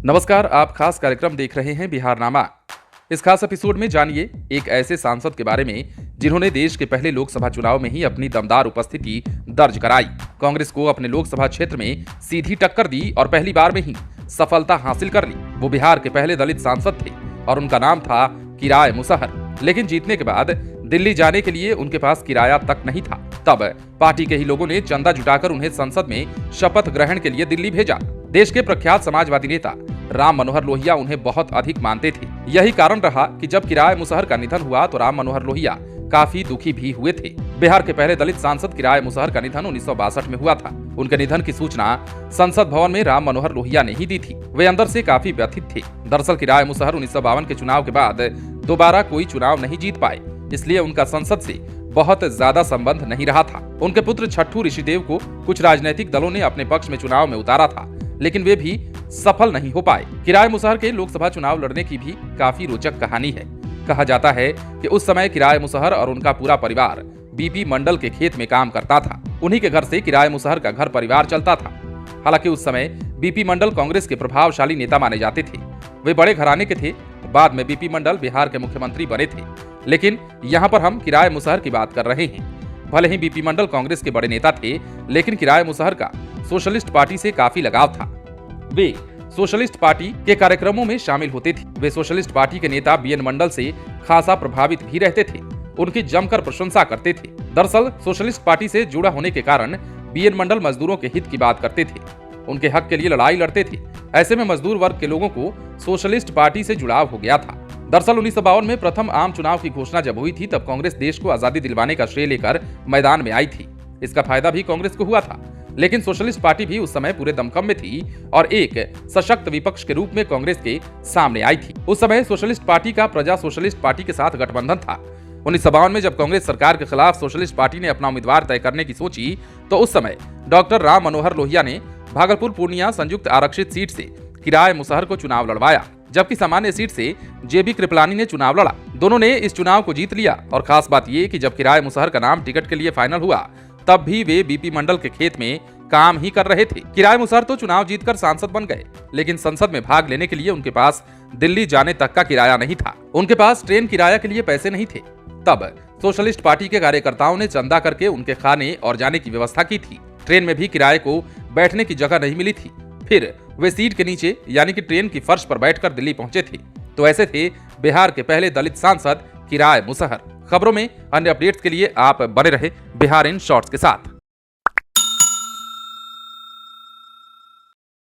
नमस्कार, आप खास कार्यक्रम देख रहे हैं बिहारनामा। इस खास एपिसोड में जानिए एक ऐसे सांसद के बारे में जिन्होंने देश के पहले लोकसभा चुनाव में ही अपनी दमदार उपस्थिति दर्ज कराई, कांग्रेस को अपने लोकसभा क्षेत्र में सीधी टक्कर दी और पहली बार में ही सफलता हासिल कर ली। वो बिहार के पहले दलित सांसद थे और उनका नाम था किराय मुसहर। लेकिन जीतने के बाद दिल्ली जाने के लिए उनके पास किराया तक नहीं था। तब पार्टी के ही लोगों ने चंदा जुटाकर उन्हें संसद में शपथ ग्रहण के लिए दिल्ली भेजा। देश के प्रख्यात समाजवादी नेता राम मनोहर लोहिया उन्हें बहुत अधिक मानते थे। यही कारण रहा कि जब किराय मुसहर का निधन हुआ तो राम मनोहर लोहिया काफी दुखी भी हुए थे। बिहार के पहले दलित सांसद किराय मुसहर का निधन 1962 में हुआ था। उनके निधन की सूचना संसद भवन में राम मनोहर लोहिया ने ही दी थी। वे अंदर से काफी व्यथित थे। दरअसल किराय मुसहर 1952 के चुनाव के बाद दोबारा कोई चुनाव नहीं जीत पाए, इसलिए उनका संसद से बहुत ज्यादा संबंध नहीं रहा था। उनके पुत्र छठू ऋषिदेव को कुछ राजनीतिक दलों ने अपने पक्ष में चुनाव में उतारा था, लेकिन वे भी सफल नहीं हो पाए। किराय मुसहर के लोकसभा चुनाव लड़ने की भी काफी रोचक कहानी है। कहा जाता है कि उस समय किराय मुसहर और उनका पूरा परिवार बीपी मंडल के खेत में काम करता था। उन्हीं के घर से किराय मुसहर का घर परिवार चलता था। हालांकि उस समय बीपी मंडल कांग्रेस के प्रभावशाली नेता माने जाते थे। वे बड़े घराने के थे। बाद में बीपी मंडल बिहार के मुख्यमंत्री बने थे। लेकिन यहाँ पर हम किराय मुसहर की बात कर रहे हैं। भले ही बीपी मंडल कांग्रेस के बड़े नेता थे, लेकिन किराय मुसहर का सोशलिस्ट पार्टी से काफी लगाव था। वे सोशलिस्ट पार्टी के कार्यक्रमों में शामिल होते थे। वे सोशलिस्ट पार्टी के नेता बीएन मंडल से खासा प्रभावित भी रहते थे। उनकी जमकर प्रशंसा करते थे। दरअसल सोशलिस्ट पार्टी से जुड़ा होने के कारण बीएन मंडल मजदूरों के हित की बात करते थे। उनके हक के लिए लड़ाई लड़ते थे। ऐसे में मजदूर वर्ग के लोगों को सोशलिस्ट पार्टी से जुड़ाव हो गया था। दरअसल 1952 में प्रथम आम चुनाव की घोषणा जब हुई थी, तब कांग्रेस देश को आजादी दिलवाने का श्रेय लेकर मैदान में आई थी। इसका फायदा भी कांग्रेस को हुआ था। लेकिन सोशलिस्ट पार्टी भी उस समय पूरे दमखम में थी और एक सशक्त विपक्ष के रूप में कांग्रेस के सामने आई थी। उस समय सोशलिस्ट पार्टी का प्रजा सोशलिस्ट पार्टी के साथ गठबंधन था। 1952 में जब कांग्रेस सरकार के खिलाफ सोशलिस्ट पार्टी ने अपना उम्मीदवार तय करने की सोची, तो उस समय डॉक्टर राम मनोहर लोहिया ने भागलपुर पूर्णिया संयुक्त आरक्षित सीट से किराय मुसहर को चुनाव लड़वाया, जबकि सामान्य सीट से जेबी कृपलानी ने चुनाव लड़ा। दोनों ने इस चुनाव को जीत लिया। और खास बात यह कि जब किराय मुसहर का नाम टिकट के लिए फाइनल हुआ, तब भी वे बीपी मंडल के खेत में काम ही कर रहे थे। किराय मुसहर तो चुनाव जीतकर सांसद बन गए, लेकिन संसद में भाग लेने के लिए उनके पास दिल्ली जाने तक का किराया नहीं था। उनके पास ट्रेन किराया के लिए पैसे नहीं थे। तब सोशलिस्ट पार्टी के कार्यकर्ताओं ने चंदा करके उनके खाने और जाने की व्यवस्था की थी। ट्रेन में भी किराए को बैठने की जगह नहीं मिली थी। फिर वे सीट के नीचे यानी कि ट्रेन की फर्श पर बैठकर दिल्ली पहुंचे थे। तो ऐसे थे बिहार के पहले दलित सांसद किराय मुसहर। खबरों में अन्य अपडेट्स के लिए आप बने रहे बिहार इन शॉर्ट्स के साथ।